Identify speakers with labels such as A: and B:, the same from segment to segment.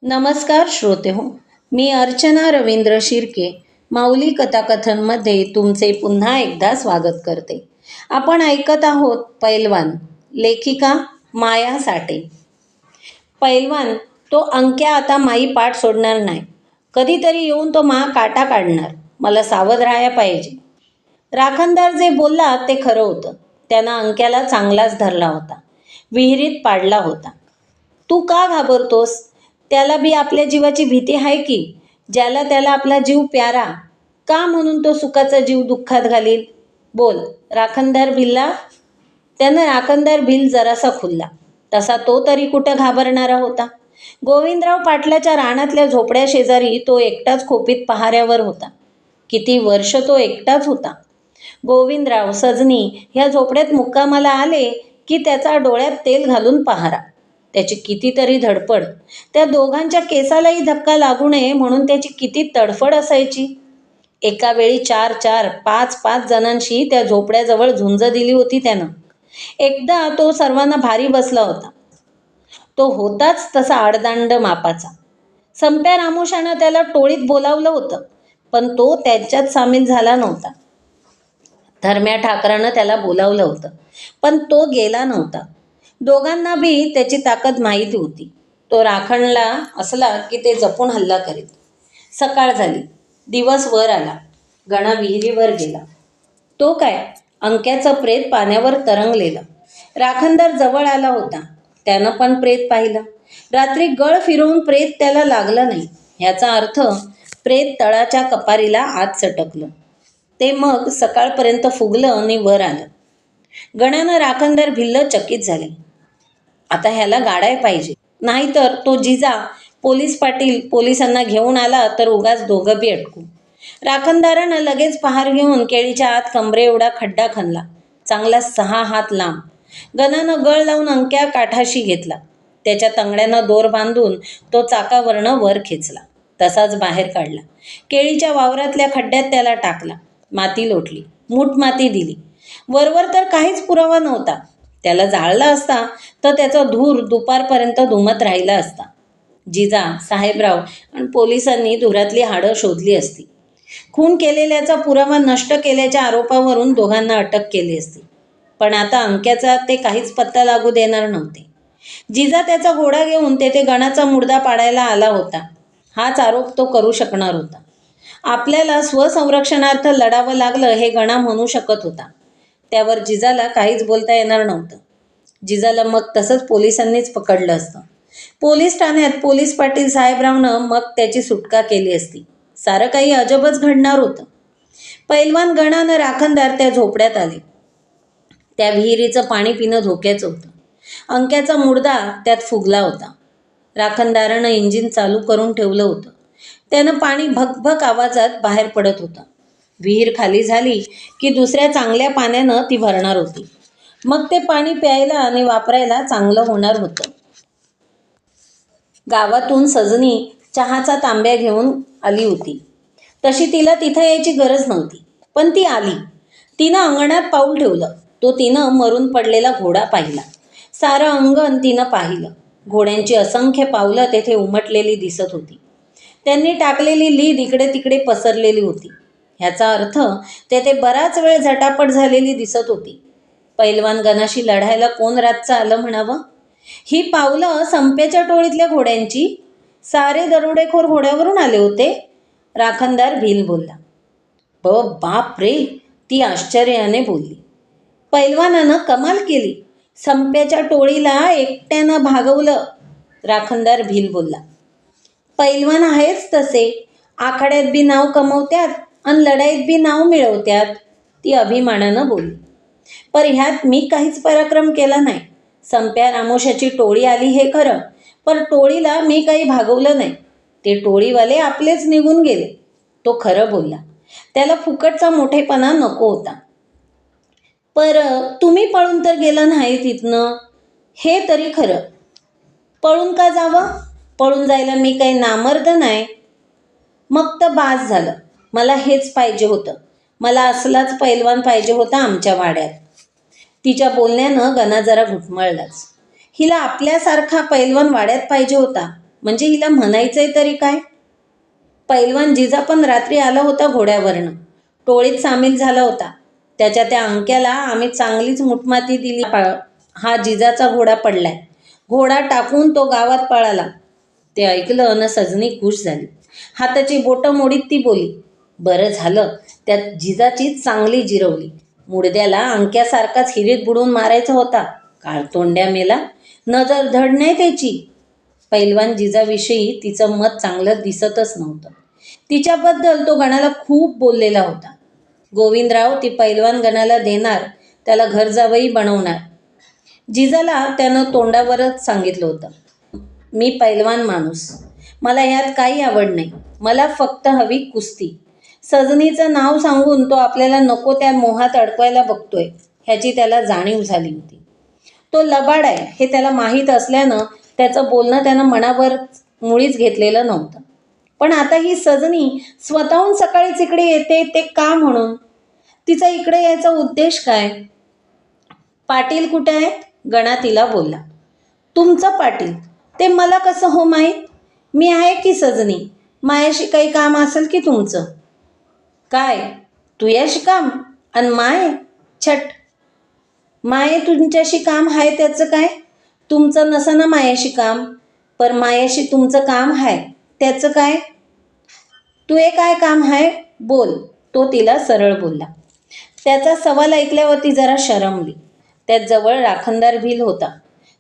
A: नमस्कार श्रोते हो. मी अर्चना रवींद्र शिर्के माऊली कथाकथनमध्ये तुमचे पुन्हा एकदा स्वागत करते. आपण ऐकत आहोत पैलवान, लेखिका माया साठे. पैलवान, तो अंक्या आता माई पाठ सोडणार नाही. कधीतरी येऊन तो काटा काढणार. मला सावध राहायला पाहिजे. राखणदार जे बोलला ते खरं होतं. त्यानं अंक्याला चांगलाच धरला होता, विहिरीत पाडला होता. तू का घाबरतोस? त्याला बी आपल्या जीवाची भीती आहे की. ज्याला त्याला आपला जीव प्यारा, का म्हणून तो सुखाचा जीव दुःखात घालील? बोल. राखणदार भिल्ला. त्यानं राखणदार भिल जरासा खुल्ला. तसा तो तरी कुठं घाबरणारा होता. गोविंदराव पाटलाच्या रानातल्या झोपड्या शेजारी तो एकटाच खोपीत पहाऱ्यावर होता. किती वर्ष तो एकटाच होता. गोविंदराव, सजनी ह्या झोपड्यात मुक्कामाला आले की त्याचा डोळ्यात तेल घालून पहारा. त्याची कितीतरी धडपड. त्या दोघांच्या केसालाही धक्का लागू नये म्हणून त्याची किती तडफड असायची. एका वेळी 4-4, 5-5 जणांशी त्या झोपड्याजवळ झुंज दिली होती त्यानं. एकदा तो सर्वांना भारी बसला होता. तो होताच तसा आडदांड मापाचा. संप्या रामोशानं त्याला टोळीत बोलावलं होतं, पण तो त्यांच्यात सामील झाला नव्हता. धर्म्या ठाकरानं त्याला बोलावलं होतं, पण तो गेला नव्हता. दोघांना बी त्याची ताकद माहीत होती. तो राखणला असला की ते जपून हल्ला करीत. सकाळ झाली. दिवस वर आला. गणा विहिरीवर गेला. तो काय, अंक्याचं प्रेत पाण्यावर तरंगलेलं. राखणदार जवळ आला होता. त्यानं पण प्रेत पाहिलं. रात्री गळ फिरवून प्रेत त्याला लागलं नाही. ह्याचा अर्थ प्रेत तळाच्या कपारीला आत सटकलं. ते मग सकाळपर्यंत फुगलं आणि वर आलं. गणानं राखणदार भिल्ल चकित झाले. आता ह्याला गाडाय पाहिजे, नाहीतर तो जिजा पोलीस पाटील पोलिसांना घेऊन आला तर उगाच दोघं बी अटकू. राखणदारानं लगेच पहार घेऊन केळीच्या आत कमरे एवढा खड्डा खणला, चांगला 6 हात लांब. गणानं गळ लावून अंक्या काठाशी घेतला. त्याच्या तंगड्यानं दोर बांधून तो चाकावरनं वर खेचला. तसाच बाहेर काढला. केळीच्या वावरातल्या खड्ड्यात त्याला टाकला. माती लोटली, मूठ माती दिली. वरवर तर काहीच पुरावा नव्हता. त्याला जाळला असता तर त्याचा धूर दुपारपर्यंत धुमत राहिला असता. जिजा, साहेबराव आणि पोलिसांनी धुरातली हाडं शोधली असती. खून केलेल्याचा पुरावा नष्ट केल्याच्या आरोपावरून दोघांना अटक केली असती. पण आता अंक्याचा ते काहीच पत्ता लागू देणार नव्हते. जिजा त्याचा घोडा घेऊन तेथे गणाचा मुर्दा पाडायला आला होता. हाच आरोप तो करू शकणार होता. आपल्याला स्वसंरक्षणार्थ लढावं लागलं हे गणा म्हणू शकत होता. त्यावर जिजाला काहीच बोलता येणार नव्हतं. जिजाला मग तसंच पोलिसांनीच पकडलं असतं. पोलीस ठाण्यात पोलीस पाटील साहेबरावनं मग त्याची सुटका केली असती. सारं काही अजबच घडणार होतं. पैलवान गणानं राखणदार त्या झोपड्यात आले. त्या विहिरीचं पाणी पिणं धोक्याचं होतं. अंक्याचा मुर्दा त्यात फुगला होता. राखणदारानं इंजिन चालू करून ठेवलं होतं. त्यानं पाणी भकभक आवाजात बाहेर पडत होतं. विहीर खाली झाली की दुसऱ्या चांगल्या पाण्यानं ती भरणार होती. मग ते पाणी प्यायला आणि वापरायला चांगलं होणार होतं. गावातून सजनी चहाचा तांब्या घेऊन आली होती. तशी तिला तिथं यायची गरज नव्हती, पण ती आली. तिनं अंगणात पाऊल ठेवलं. तिनं मरून पडलेला घोडा पाहिला. सारं अंगण तिनं पाहिलं. घोड्यांची असंख्य पावलं तेथे उमटलेली दिसत होती. त्यांनी टाकलेली लीद इकडे तिकडे पसरलेली होती. ह्याचा अर्थ तेथे बराच वेळ झटापट झालेली दिसत होती. पैलवान गणाशी लढायला कोण रातचं आलं म्हणावं. ही पावलं संप्याच्या टोळीतल्या घोड्यांची. सारे दरोडेखोर घोड्यावरून आले होते. राखणदार भिल बोलला. बाप रे, ती आश्चर्याने बोलली. पैलवानानं कमाल केली. संप्याच्या टोळीला एकट्यानं भागवलं. राखणदार भिल बोलला. पैलवान आहेच तसे. आखाड्यात बी नाव कमवत्यात आणि लढाईत बी नाव मिळवत्यात, ती अभिमानानं बोलली. पर ह्यात मी काहीच पराक्रम केला नाही. संप्या रामोशाची टोळी आली हे खरं, पण टोळीला मी काही भागवलं नाही. ते टोळीवाले आपलेच निघून गेले. तो खरं बोलला. त्याला फुकटचा मोठेपणा नको होता. पर तुम्ही पळून तर गेलं नाही तिथनं, हे तरी खरं. पळून का जावं? पळून जायला मी काही नामर्द नाही. मग तर बास झालं. मला हेच पाहिजे होतं. मला असलाच पैलवान पाहिजे होता आमच्या वाड्यात. तिच्या बोलण्यानं गणा जरा घुटमळलाच. हिला आपल्यासारखा पैलवान वाड्यात पाहिजे होता. म्हणजे हिला म्हणायचंय तरी काय? पैलवान जिजा पण रात्री आला होता घोड्यावरनं. टोळीत सामील झाला होता. त्याच्या त्या अंक्याला आम्ही चांगलीच मुठमाती दिली. हा जिजाचा घोडा पडलाय. घोडा टाकून तो गावात पळाला. ते ऐकलं अन सजनी खुश झाली. हाताची बोटं मोडीत ती बोली, बरं झालं त्यात जिजाची चांगली जिरवली. मुडद्याला अंक्यासारखाच हिरीत बुडून मारायचा होता. काळतोंड्या मेला. नजर धड नाही त्याची. पैलवान जिजाविषयी तिचं मत चांगलं दिसतच नव्हतं. तिच्याबद्दल तो गणाला खूप बोललेला होता. गोविंदराव ती पैलवान गणाला देणार, त्याला घर जावई बनवणार. जिजाला त्यानं तोंडावरच सांगितलं होतं, मी पैलवान माणूस, मला ह्यात काही आवड नाही, मला फक्त हवी कुस्ती. सजनीचं नाव सांगून तो आपल्याला नको त्या मोहात अडकवायला बघतोय ह्याची त्याला जाणीव झाली होती. तो लबाड आहे हे त्याला माहीत असल्यानं त्याचं बोलणं त्यानं मनावर मुळीच घेतलेलं नव्हतं. पण आता ही सजनी स्वतःहून सकाळीच इकडे येते ते का म्हणून? तिचा इकडे यायचा उद्देश काय? पाटील कुठे आहेत? गणा तिला बोलला. तुमचं पाटील? ते मला कसं हो माहीत? मी आहे की सजनी. मायाशी काही काम असेल की तुमचं? काय तुझ्याशी काम? आणि माय छट, माये तुमच्याशी काम आहे त्याचं काय? तुमचं नसं ना मायाशी काम, पर मायाशी तुमचं काम आहे त्याचं काय? तुझे काय काम आहे बोल, तो तिला सरळ बोलला. त्याचा सवाल ऐकल्यावर ती जरा शरमली. त्यात जवळ राखणदार भिल होता.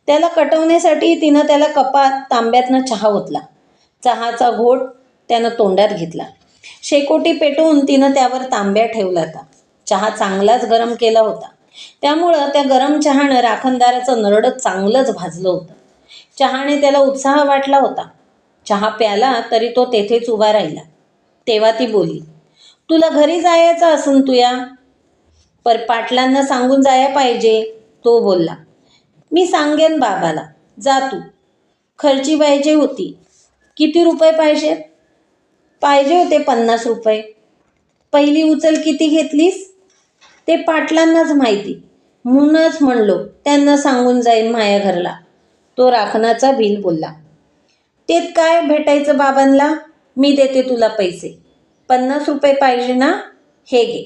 A: त्याला कटवण्यासाठी तिनं त्याला कपात तांब्यातनं चहा ओतला. चहाचा घोट त्यानं तोंडात घेतला. शेकोटी पेटवून तिनं त्यावर तांब्या ठेवला होता. चहा चांगलाच गरम केला होता. त्यामुळं त्या गरम चहानं राखणदाराचं नरडं चांगलंच भाजलं होतं. चहाने त्याला उत्साह वाटला होता. चहा प्याला तरी तो तेथेच उभा राहिला. तेव्हा ती बोलली, तुला घरी जायचं असून तुया, पर पाटलांना सांगून जाया पाहिजे. तो बोलला, मी सांगेन बाबाला, जा तू. खर्ची पाहिजे होती. किती रुपये पाहिजेत? पाहिजे होते 50 रुपये. पहिली उचल किती घेतलीस? ते पाटलांनाच माहिती, म्हणूनच म्हणलो त्यांना सांगून जाईन माया घरला. तो राखणाचा भिल बोलला. तेत काय भेटायचं बाबांना? मी देते तुला पैसे. 50 रुपये पाहिजे ना? हे घे.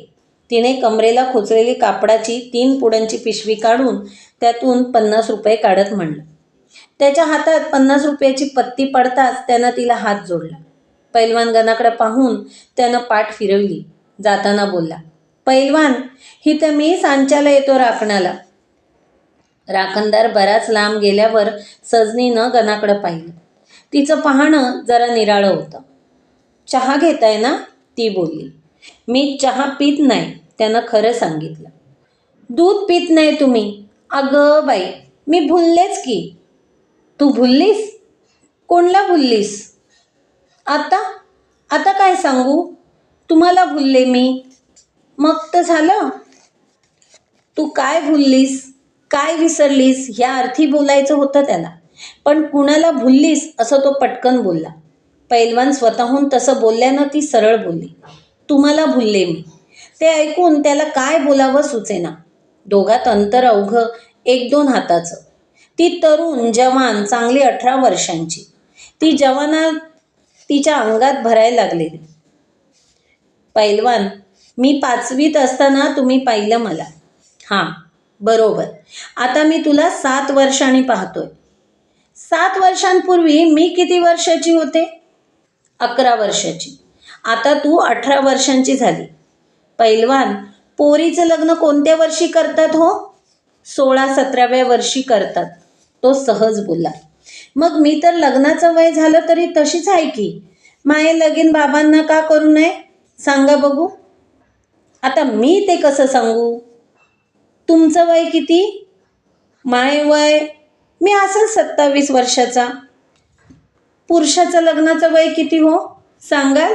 A: तिने कमरेला खोचलेली कापडाची 3 पुड्यांची पिशवी काढून त्यातून 50 रुपये काढत म्हणलं. त्याच्या हातात 50 रुपयाची पत्ती पडताच त्यानं तिला हात जोडला. पैलवान गणाकडे पाहून त्यानं पाठ फिरवली. जाताना बोलला, पैलवान ही तर मी सांच्याला येतो राखणाला. राखणदार बराच लांब गेल्यावर सजनीनं गणाकडे पाहिलं. तिचं पाहणं जरा निराळं होतं. चहा घेताय ना? ती बोलली. मी चहा पीत नाही, त्यानं खरं सांगितलं. दूध पीत नाही तुम्ही? अगं बाई, मी भुललेच की. तू भुललीस? कोणला भुललीस? आता आता काय सांगू? तुम्हाला भुलले मी. मग तर झालं. तू काय भुललीस, काय विसरलीस ह्या अर्थी बोलायचं होतं त्याला. पण कुणाला भुललीस असं तो पटकन बोलला. पैलवान स्वतःहून तसं बोलल्यानं ती सरळ बोलली, तुम्हाला भुलले मी. ते ऐकून त्याला काय बोलावं सुचेना. दोघात अंतर अवघं 1-2 हाताचं. ती तरुण जवान चांगली 18 वर्षांची. ती जवानात तिच्या अंगात भरायला लागलेली. पैलवान, मी 5वीत असताना तुम्ही पाहिलं मला. हां बरोबर. आता मी तुला 7 वर्षांनी पाहतोय. 7 वर्षांपूर्वी मी किती वर्षाची होते? 11 वर्षाची. आता तू 18 वर्षांची झाली. पैलवान, पोरीचं लग्न कोणत्या वर्षी करतात हो? 16-17व्या वर्षी करतात. तो सहज बोलला. मग मी तर लग्नाचं वय झालं तरी तशीच आहे की. माये लगीन बाबांना का करू नये सांगा बघू? आता मी ते कसं सांगू? तुमचं वय किती? माय वय, मी असेल 27 वर्षाचा. पुरुषाचं लग्नाचं वय किती हो सांगाल?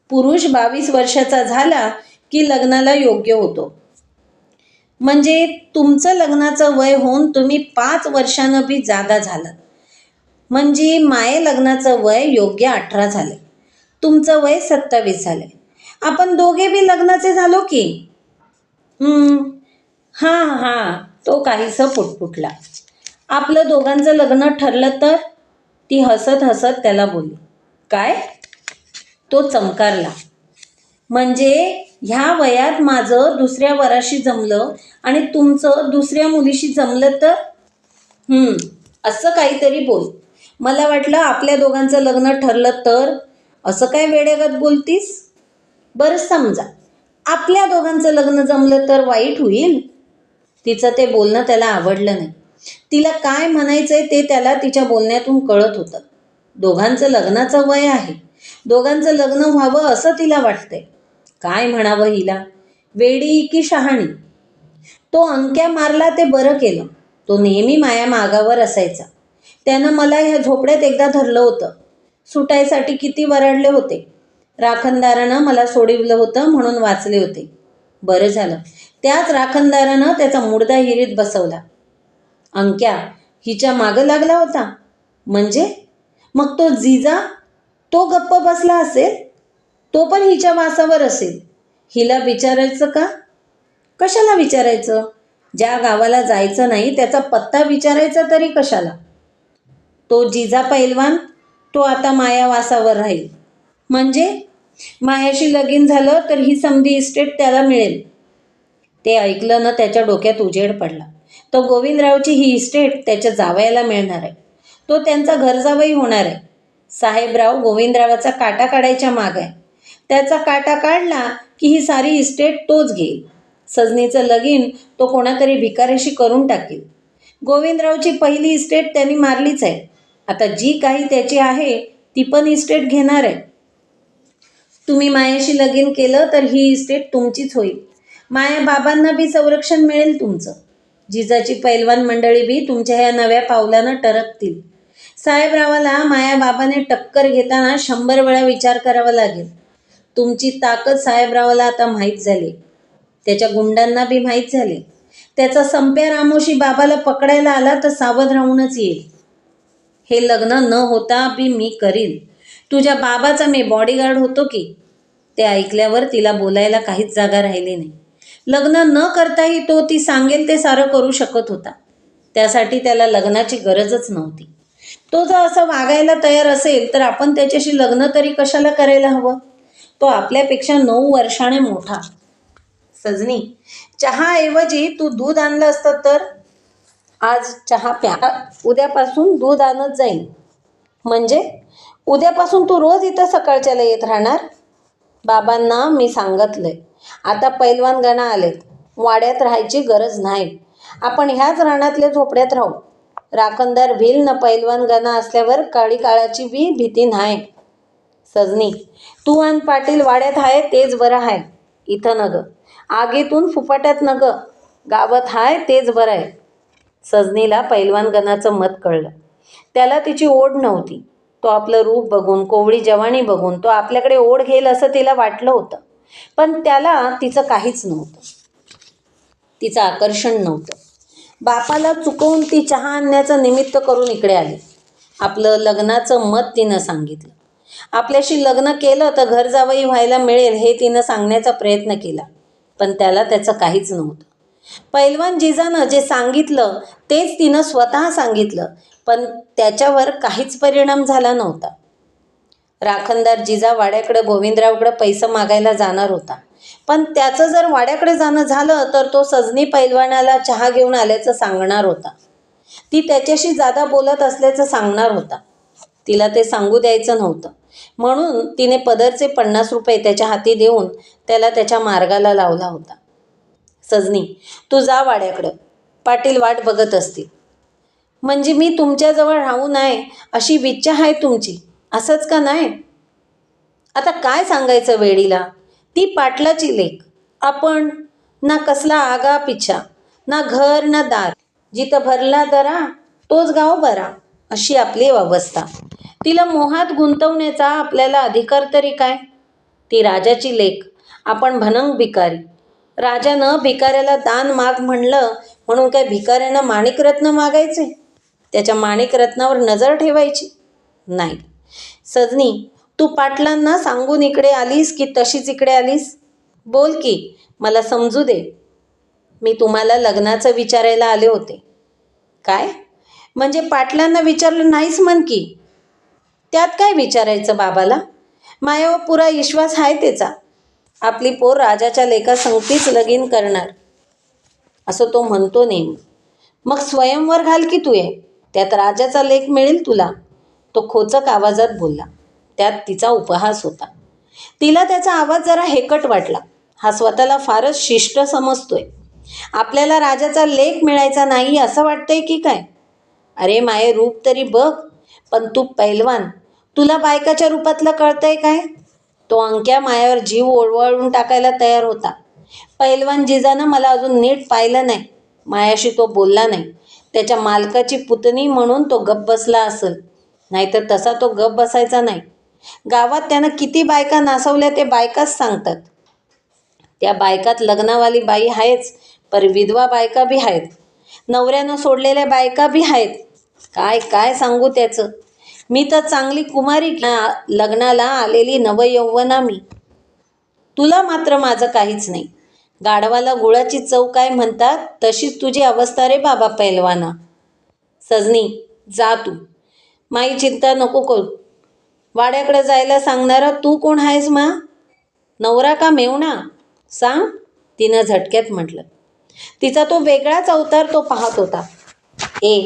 A: पुरुष 22 वर्षाचा झाला की लग्नाला योग्य होतो. म्हणजे तुमचं लग्नाचं वय होऊन तुम्ही 5 वर्षानं बी जादा झालं. म्हणजे माये लग्नाचं वय योग्य 18 झाले. तुमचं वय 27 झाले. आपण दोघे बी लग्नाचे झालो की. हां हां, तो काहीसं पुटपुटला. आपलं दोघांचं लग्न ठरलं तर? ती हसत हसत त्याला बोलली. काय? तो चमकारला. म्हणजे ह्या वयात माझं दुसऱ्या वराशी जमलं आणि तुमचं दुसऱ्या मुलीशी जमलं तर? असं काहीतरी बोल. मला वाटलं आपल्या दोघांचं लग्न ठरलं तर. असं काय वेड्यागत बोलतीस? बरं समजा आपल्या दोघांचं लग्न जमलं तर वाईट होईल? तिचं ते बोलणं त्याला आवडलं नाही. तिला काय म्हणायचंय ते त्याला तिच्या बोलण्यातून कळत होतं. दोघांचं लग्नाचं वय आहे. दोघांचं लग्न व्हावं असं तिला वाटतंय. काय म्हणावं हिला? वेडी की शहाणी? तो अंक्या मारला ते बरं केलं. तो नेहमी माया मागावर असायचा. त्यानं मला ह्या झोपड्यात एकदा धरलं होतं. सुटायसाठी किती वरडले होते. राखणदारानं मला सोडविलं होतं म्हणून वाचले होते. बरं झालं त्याच राखणदारानं त्याचा मुडदा हिरीत बसवला. अंक्या हिच्या मागं लागला होता म्हणजे? मग तो जिजा? तो गप्प बसला असेल? तो पण हिच्या वासावर असेल. हिला विचारायचं का? कशाला विचारायचं? ज्या गावाला जायचं नाही त्याचा पत्ता विचारायचा तरी कशाला? तो जिजा पैलवान तो आता माया वासावर राहील. म्हणजे मायाशी लगीन झालं तर ही समधी इस्टेट त्याला मिळेल. ते ऐकलं ना त्याच्या डोक्यात उजेड पडला. तो गोविंदरावची ही इस्टेट त्याच्या जावयाला मिळणार आहे. तो त्यांचा घरजावई होणार आहे. साहेबराव गोविंदरावाचा काटा काढायच्या माग आहे. त्याचा काटा काढला की ही सारी इस्टेट तोच घेईल. सजनीचं लगीन तो कोणातरी भिकाऱ्याशी करून टाकेल. गोविंदरावची पहिली इस्टेट त्यांनी मारलीच आहे. आता जी काही त्याची आहे ती पण इस्टेट घेणार आहे. तुम्ही मायाशी लगीन केलं तर ही इस्टेट तुमचीच होईल. माया बाबांना बी संरक्षण मिळेल तुमचं. जिजाची पैलवान मंडळी बी तुमच्या ह्या नव्या पावलानं टरकतील. साहेबरावाला माया बाबाने टक्कर घेताना 100 वेळा विचार करावा लागेल. तुमची ताकद साहेबरावाला आता माहीत झाली. त्याच्या गुंडांना बी माहीत झाले. त्याचा संप्या रामोशी बाबाला पकडायला आला तर सावध राहूनच येईल. हे लग्न न होता बी मी करील. तुझ्या बाबाचा मी बॉडीगार्ड होतो की. ते ऐकल्यावर तिला बोलायला काहीच जागा राहिली नाही. लग्न न करताही तो ती सांगेल ते सारं करू शकत होता. त्यासाठी त्याला लग्नाची गरजच नव्हती. तो जर असं वागायला तयार असेल तर आपण त्याच्याशी लग्न तरी कशाला करायला हवं? तो आपल्यापेक्षा 9 वर्षाने मोठा. सजनी चहाऐवजी तू दूध आणलं असतं तर? आज चहा प्या, उद्यापासून दूध आणत जाईल. म्हणजे उद्यापासून तू रोज इथं सकाळच्याला येत राहणार? बाबांना मी सांगितलंय. आता पैलवान गणा आलेत. वाड्यात राहायची गरज नाही. आपण ह्याच रानातल्या झोपड्यात राहू. राखणदार व्हील न पैलवान गणा असल्यावर काळी काळाची बी भीती नाही. सजनी तू आणि पाटील वाड्यात आहे तेच बरं आहे. इथं नग. आगीतून फुफाट्यात नग. गावात आहे तेच बरं आहे. सजनीला पैलवान गणाचं मत कळलं. त्याला तिची ओढ नव्हती. तो आपलं रूप बघून कोवळी जवानी बघून तो आपल्याकडे ओढ घेईल असं तिला वाटलं होतं. पण त्याला तिचं काहीच नव्हतं. तिचं आकर्षण नव्हतं. बापाला चुकवून ती चहा आणण्याचं निमित्त करून इकडे आली. आपलं लग्नाचं मत तिनं सांगितलं. आपल्याशी लग्न केलं तर घर जावई व्हायला मिळेल हे तिनं सांगण्याचा प्रयत्न केला. पण त्याला त्याचं काहीच नव्हतं. पैलवान जिजानं जे सांगितलं तेच तिनं स्वतः सांगितलं. पण त्याच्यावर काहीच परिणाम झाला नव्हता. राखणदार जिजा वाड्याकडे गोविंदरावकडे पैसे मागायला जाणार होता. पण त्याचं जर वाड्याकडे जाणं झालं तर तो सजनी पैलवानाला चहा घेऊन आल्याचं सांगणार होता. ती त्याच्याशी जादा बोलत असल्याचं सांगणार होता. तिला ते सांगू द्यायचं नव्हतं. म्हणून तिने पदरचे 50 रुपये त्याच्या हाती देऊन त्याला त्याच्या मार्गाला लावला होता. सजनी तू जा वाड्याकडं. पाटील वाट बघत असतील. म्हणजे मी तुमच्याजवळ राहू नये अशी इच्छा आहे तुमची, असंच का नाही? आता काय सांगायचं वेडीला? ती पाटलाची लेक. आपण ना कसला आगा पिछा, ना घर ना दार. जिथं भरला दरा तोच गाव बरा, अशी आपली अवस्था. तिला मोहात गुंतवण्याचा आपल्याला अधिकार तरी काय? ती राजाची लेक, आपण भनंग भिकारी. राजानं भिकाऱ्याला दान माग म्हणलं म्हणून काय भिकाऱ्यानं माणिकरत्न मागायचे? त्याच्या माणिकरत्नावर नजर ठेवायची? नाही. सजनी तू पाटलांना सांगून इकडे आलीस की तशीच इकडे आलीस? बोल की, मला समजू दे. मी तुम्हाला लग्नाचं विचारायला आले होते. काय? म्हणजे पाटलांना विचारलं नाहीस म्हण की. त्यात काय विचारायचं बाबाला? मायावर पुरा विश्वास आहे त्याचा. आपली पोर राजाच्या लेका संगतीच लगीन करणार असं तो म्हणतो नेहमी. मग स्वयंवर घाल की तू ये, त्यात राजाचा लेक मिळेल तुला, तो खोचक आवाजात बोलला. त्यात तिचा उपहास होता. तिला त्याचा आवाज जरा हेकट वाटला. हा स्वतःला फारच शिष्ट समजतोय. आपल्याला राजाचा लेक मिळायचा नाही असं वाटतंय की काय? अरे माये, रूप तरी बघ. पण तू पैलवान, तुला बायकाच्या रूपातलं कळतंय काय? तो अंक्या मायावर जीव ओळवळून टाकायला तयार होता. पैलवान जिजानं मला अजून नीट पाहिलं नाही. मायाशी तो बोलला नाही. त्याच्या मालकाची पुतणी म्हणून तो गप्प बसला असेल, नाहीतर तसा तो गप्प बसायचा नाही. गावात त्यानं किती बायका नासवल्या ते बायकाच सांगतात. त्या बायकात लग्नावाली बाई आहेच, पर विधवा बायका बी आहेत. नवऱ्यानं सोडलेल्या बायका बी आहेत. काय काय सांगू त्याचं. मी तर चांगली कुमारी, लग्नाला आलेली नवयौवना मी. तुला मात्र माझं काहीच नाही. गाढवाला गुळाची चव काय म्हणतात तशीच तुझी अवस्था रे बाबा पैलवाना. सजनी, जा तू. माई चिंता नको करू. वाड्याकडे जायला सांगणारा तू कोण आहेस मा? नवरा का मेवणा? सांग, तिनं झटक्यात म्हटलं. तिचा तो वेगळाच अवतार तो पाहत होता. ए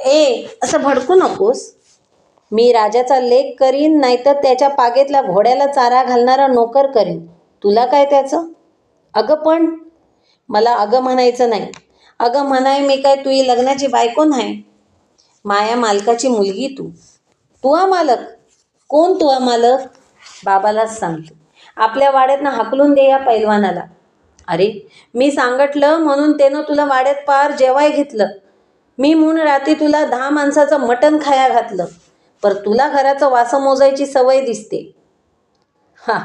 A: ए असं भडकू नकोस. मी राजाचा लेक करीन, नाहीतर त्याच्या पागेतल्या घोड्याला चारा घालणारा नोकर करीन. तुला काय त्याचं? अगं पण मला अगं म्हणायचं नाही. अगं म्हणाय मी काय तुझी लग्नाची बायको नाही. माया मालकाची मुलगी तू. तुहा मालक? कोण तुहा मालक? बाबालाच सांगतो. आपल्या वाड्यातनं हाकलून दे या पैलवानाला. अरे मी सांगितलं म्हणून त्यानं तुला वाड्यात पार जेवाय घेतलं. मी म्हणून रात्री तुला 10 माणसाचं मटण खाया घातलं. पर तुला घराचं वासं मोजायची सवय दिसते. हा,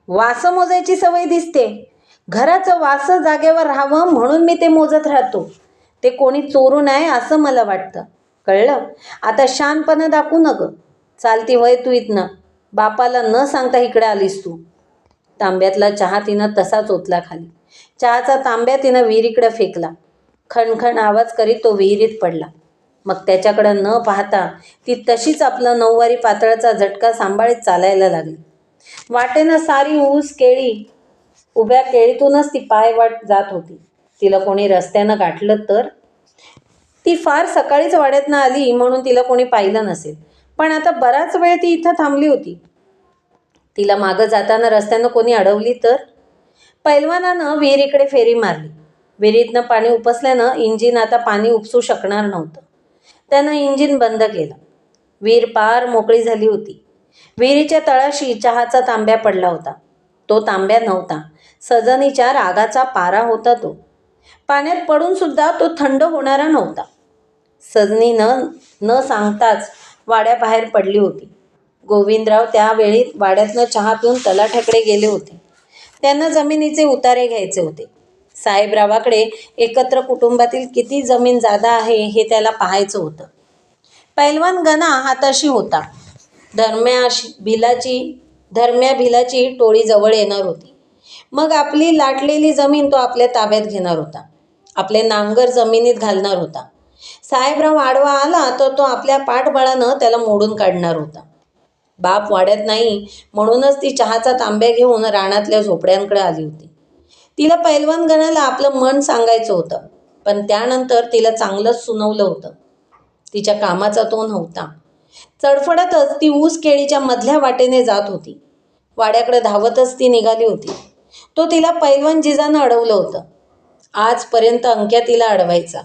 A: वासं मोजायची सवय दिसते. घराचं वासं जागेवर राहावं म्हणून मी ते मोजत राहतो. ते कोणी चोरू नये असं मला वाटतं. कळलं? आता शानपणा दाखवू नग. चालती वय तू इथनं. बापाला न सांगता इकडे आलीस तू. तांब्यातला चहा तिनं तसाच ओतला खाली. चहाचा तांब्या तिनं विहिरीकडे फेकला. खणखण आवाज करीत तो विहिरीत पडला. मग त्याच्याकडं न पाहता ती तशीच आपलं 9वारी पातळाचा झटका सांभाळीत चालायला लागली. वाटेनं सारी ऊस केळी, उभ्या केळीतूनच ती पायवाट जात होती. तिला कोणी रस्त्यानं गाठलं तर? ती फार सकाळीच वाड्यातनं आली म्हणून तिला कोणी पाहिलं नसेल. पण आता बराच वेळ ती इथं थांबली होती. तिला मागं जाताना रस्त्यानं कोणी अडवली तर? पैलवानानं विहिरीकडे फेरी मारली. विहिरीतनं पाणी उपसल्यानं इंजिन आता पाणी उपसू शकणार नव्हतं. त्यानं इंजिन बंद केलं. विहीर पार मोकळी झाली होती. विहिरीच्या तळाशी चहाचा तांब्या पडला होता. तो तांब्या नव्हता, सजनीच्या रागाचा पारा होता तो. पाण्यात पडून सुद्धा तो थंड होणारा नव्हता. सजनीनं न सांगताच वाड्याबाहेर पडली होती. गोविंदराव त्यावेळी वाड्यातनं चहा पिऊन तलाठ्याकडे गेले होते. त्यांना जमिनीचे उतारे घ्यायचे होते. साहेबरावाकडे एकत्र कुटुंबातील किती जमीन जादा आहे हे त्याला पाहायचं होतं. पैलवान गणा हाताशी होता. धर्म्या भिलाची टोळी जवळ येणार होती. मग आपली लाटलेली जमीन तो आपल्या ताब्यात घेणार होता. आपले नांगर जमिनीत घालणार होता. साहेबराव आडवा आला तर तो आपल्या पाठबळानं त्याला मोडून काढणार होता. बाप वाड्यात नाही म्हणूनच ती चहाचा तांब्या घेऊन रानातल्या झोपड्यांकडे आली होती. तिला पैलवान गणाला आपलं मन सांगायचं होतं, पण त्यानंतर तिला चांगलंच सुनवलं होतं. तिच्या कामाचा तो नव्हता. चडफडतच ती ऊस केळीच्या मधल्या वाटेने जात होती. वाड्याकडे धावतच ती निघाली होती. तो तिला पैलवान जिजानं अडवलं होतं. आजपर्यंत अंक्या तिला अडवायचा.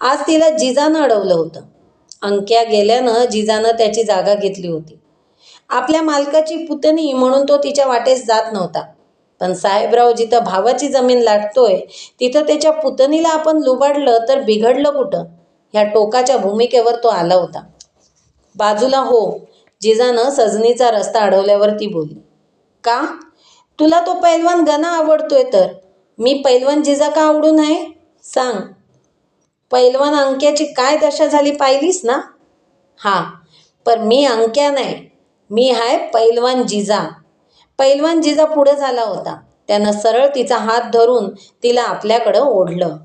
A: आज तिला जिजानं अडवलं होतं. अंक्या गेल्यानं जिजानं त्याची जागा घेतली होती. आपल्या मालकाची पुतणी म्हणून तो तिच्या वाटेस जात नव्हता. पण साहेबराव जिथं भावाची जमीन लाटतोय तिथं त्याच्या पुतणीला आपण लुबाडलं तर बिघडलं कुठं, ह्या टोकाच्या भूमिकेवर तो आला होता. बाजूला हो, जिजानं सजनीचा रस्ता अडवल्यावर ती बोलली. का? तुला तो पैलवान गणा आवडतोय तर मी पैलवान जिजा का आवडू नये? सांग. पैलवान अंक्याची काय दशा झाली पाहिलीस ना? हा, पण मी अंक्या नाही, मी आहे पैलवान जिजा. पैलवान जिजा पुढे झाला होता. त्यानं सरळ तिचा हात धरून तिला आपल्याकडं ओढलं.